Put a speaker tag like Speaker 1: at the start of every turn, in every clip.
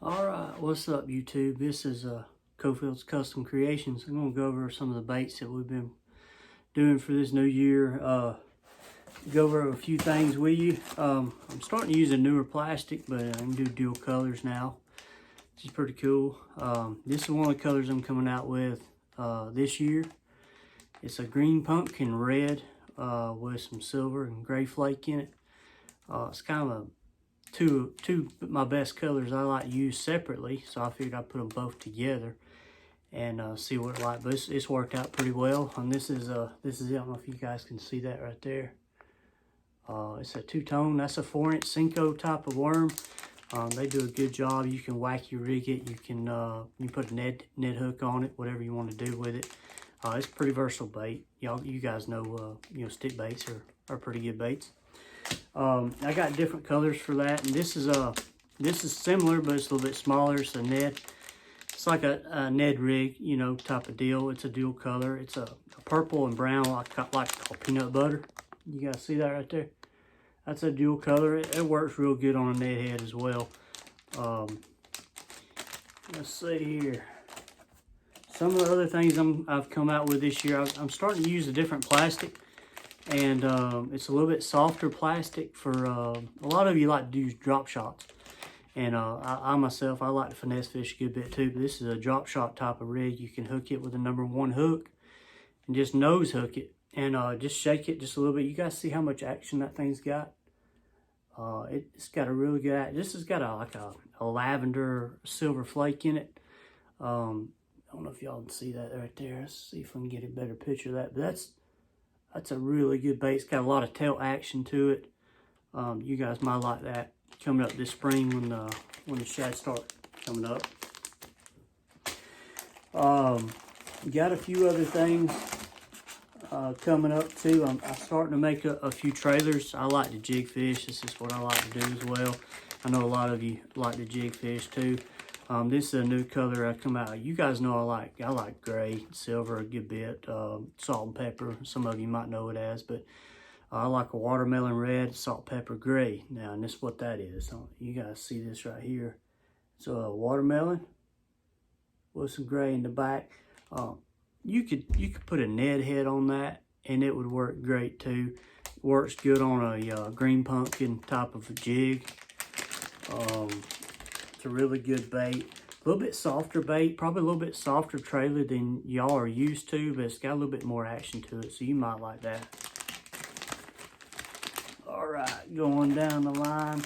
Speaker 1: Alright, what's up YouTube? This is Cofield's Custom Creations. I'm going to go over some of the baits that we've been doing for this new year. Go over a few things with you. I'm starting to use a newer plastic, but I can do dual colors now, which is pretty cool. This is one of the colors I'm coming out with this year. It's a green pumpkin red with some silver and gray flake in it. It's kind of two my best colors I like to use separately, so I figured I'd put them both together and see what it's like. But it's worked out pretty well. And this is it. I don't know if you guys can see that right there. It's a two-tone. That's a 4-inch Senko type of worm. They do a good job. You can wacky rig it. You can you put a net hook on it, whatever you want to do with it. It's pretty versatile bait. You guys know stick baits are pretty good baits. I got different colors for that, and this is similar, but it's a little bit smaller. It's a Ned. It's like a Ned rig, type of deal. It's a dual color. It's a purple and brown, like called peanut butter. You guys see that right there? That's a dual color. It works real good on a Ned head as well. Let's see here. Some of the other things I've come out with this year, I'm starting to use a different plastic. And it's a little bit softer plastic for a lot of you like to use drop shots, and I myself, I like to finesse fish a good bit too, but this is a drop shot type of rig. You can hook it with a #1 hook and just nose hook it and just shake it just a little bit. You guys see how much action that thing's got? It's got a really good, this has got like a lavender silver flake in it. I don't know if y'all can see that right there. Let's see if I can get a better picture of that, but that's a really good bait. It's got a lot of tail action to it. You guys might like that coming up this spring when the shads start coming up. Got a few other things coming up too. I'm starting to make a few trailers. I like to jig fish. This is what I like to do as well. I know a lot of you like to jig fish too. This is a new color I come out. You guys know I like gray, silver a good bit, salt and pepper. Some of you might know it as, but I like a watermelon red, salt, pepper, gray. Now, and this is what that is. You guys see this right here. So a watermelon with some gray in the back. You could put a Ned head on that, and it would work great too. Works good on a green pumpkin type of a jig. It's a really good bait. A little bit softer bait, probably a little bit softer trailer than y'all are used to, but it's got a little bit more action to it, so you might like that. All right, going down the line.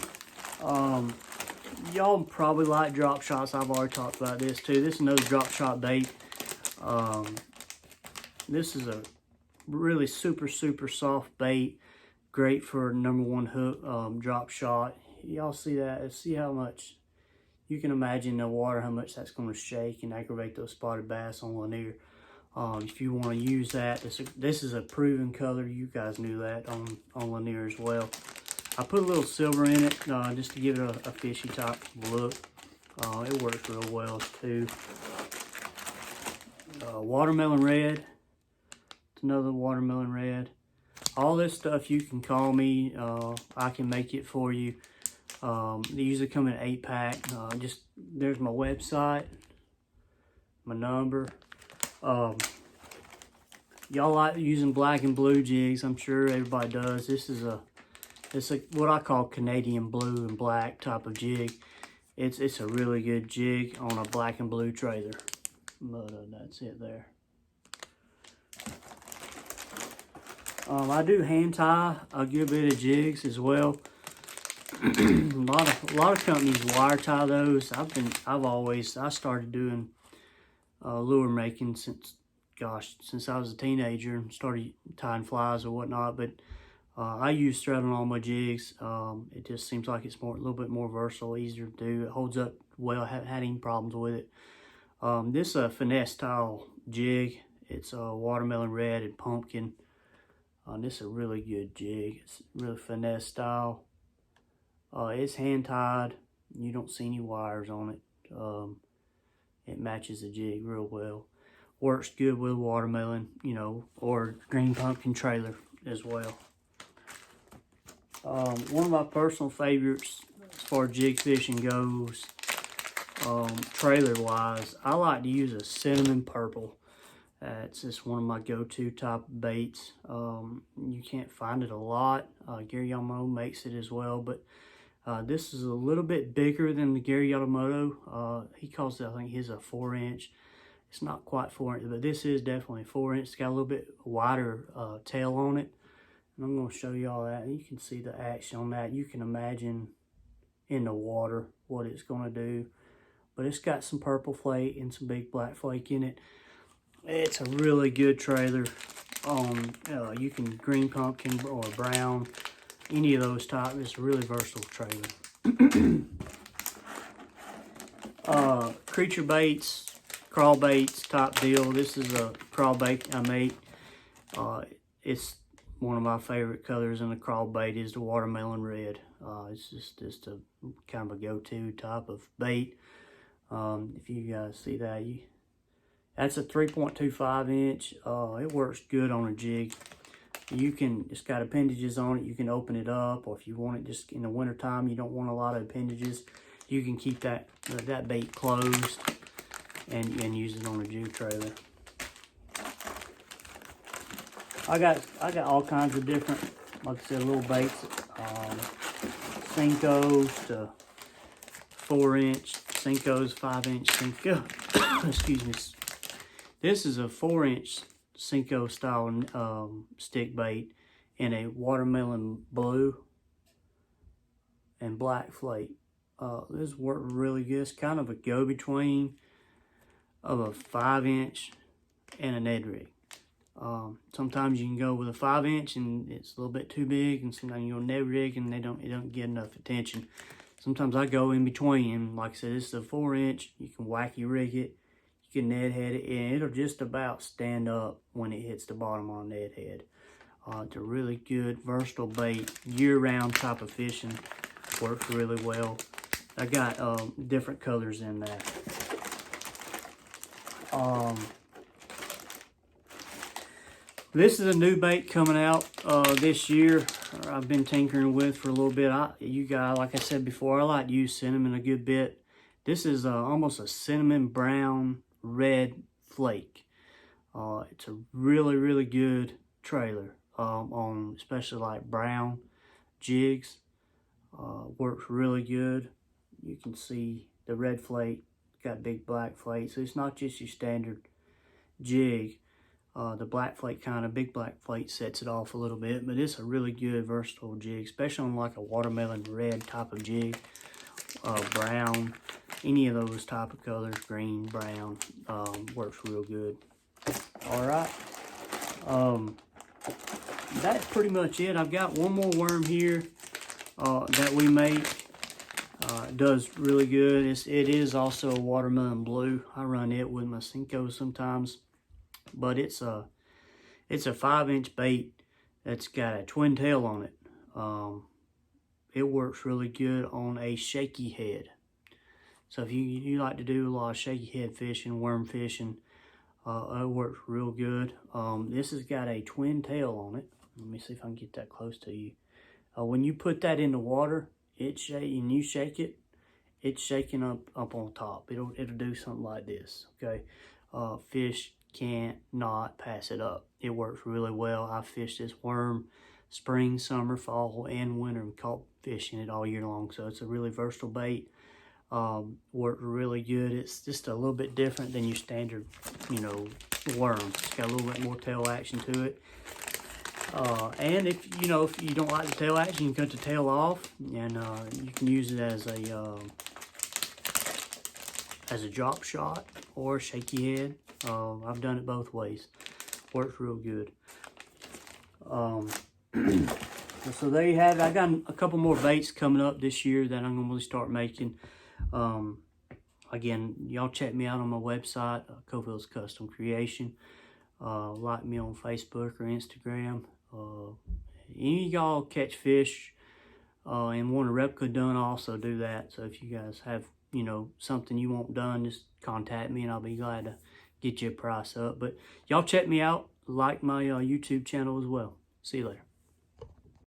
Speaker 1: Y'all probably like drop shots. I've already talked about this too. This is another drop shot bait. This is a really super soft bait. Great for #1 hook, drop shot. Y'all see that? Let's see how much. You can imagine the water, how much that's going to shake and aggravate those spotted bass on Lanier. If you want to use that, this is a proven color. You guys knew that on Lanier as well. I put a little silver in it just to give it a fishy type look. It works real well too. Watermelon red. It's another watermelon red. All this stuff you can call me. I can make it for you. They usually come in an 8-pack. There's my website, my number. Y'all like using black and blue jigs. I'm sure everybody does. It's what I call Canadian blue and black type of jig. It's a really good jig on a black and blue trailer. But that's it there. I do hand tie a good bit of jigs as well. a lot of companies wire tie those. I started doing lure making since I was a teenager and started tying flies or whatnot. But I use thread on all my jigs. It just seems like it's a little bit more versatile, easier to do. It holds up well. I haven't had any problems with it. This is a finesse style jig. It's a watermelon red and pumpkin. This is a really good jig. It's really finesse style. It's hand tied. You don't see any wires on it. It matches the jig real well. Works good with watermelon, or green pumpkin trailer as well. One of my personal favorites as far as jig fishing goes trailer wise, I like to use a cinnamon purple. It's just one of my go-to type baits. You can't find it a lot. Gary Yamamoto makes it as well, but this is a little bit bigger than the Gary Yamamoto. He calls it, I think his a 4-inch. It's not quite 4 inch, but this is definitely 4 inch. It's got a little bit wider tail on it. And I'm going to show you all that. You can see the action on that. You can imagine in the water what it's going to do. But it's got some purple flake and some big black flake in it. It's a really good trailer. You can green pumpkin or brown, any of those types. It's a really versatile trailer. Creature baits, crawl baits type deal. This is a crawl bait I made. It's one of my favorite colors in the crawl bait is the watermelon red. It's just a kind of a go-to type of bait. If you guys see that, that's a 3.25 inch. It works good on a jig. It's got appendages on it. You can open it up, or if you want it just in the wintertime, you don't want a lot of appendages, you can keep that bait closed and use it on a jig trailer. I got all kinds of different, like I said, little baits, Senkos to 4-inch, Senkos, 5-inch Senko. Excuse me. This is a 4-inch Senko style stick bait in a watermelon blue and black flake. This worked really good. It's kind of a go-between of a 5-inch and a Ned rig. Sometimes you can go with a 5-inch and it's a little bit too big, and sometimes you go Ned rig and it don't get enough attention. Sometimes I go in between, and like I said, this is a 4-inch. You can wacky rig it, you can Ned head it, and it'll just about stand up when it hits the bottom on Ned head. It's a really good versatile bait, year-round type of fishing. Works really well. I got different colors in that. This is a new bait coming out this year. I've been tinkering with for a little bit. Like I said before, I like to use cinnamon a good bit. This is almost a cinnamon brown red flake. It's a really, really good trailer on especially like brown jigs. Works really good. You can see the red flake got big black flake, so it's not just your standard jig. The black flake big black flake sets it off a little bit, but it's a really good versatile jig, especially on like a watermelon red type of jig, brown, any of those type of colors, green, brown, works real good. All right, that's pretty much it. I've got one more worm here that we make. It does really good. It is also a watermelon blue. I run it with my Senko sometimes. But it's a 5-inch bait that's got a twin tail on it. It works really good on a shaky head. So if you like to do a lot of shaky head fishing, worm fishing, it works real good. This has got a twin tail on it. Let me see if I can get that close to you. When you put that in the water, and you shake it, it's shaking up on top. It'll do something like this. Okay, fish can't not pass it up. It works really well. I fished this worm spring, summer, fall, and winter, and caught fish in it all year long. So it's a really versatile bait. Worked really good. It's just a little bit different than your standard, worm. It's got a little bit more tail action to it. And if you don't like the tail action, you can cut the tail off, and you can use it as a drop shot or a shaky head. I've done it both ways. Works real good. So there you have it. I got a couple more baits coming up this year that I'm going to really start making. Again, y'all check me out on my website, Cofield's Custom Creation. Like me on Facebook or Instagram. Any of y'all catch fish and want a replica done, also do that. So if you guys have something you want done, just contact me and I'll be glad to get you a price up. But y'all check me out, like my YouTube channel as well. See you later.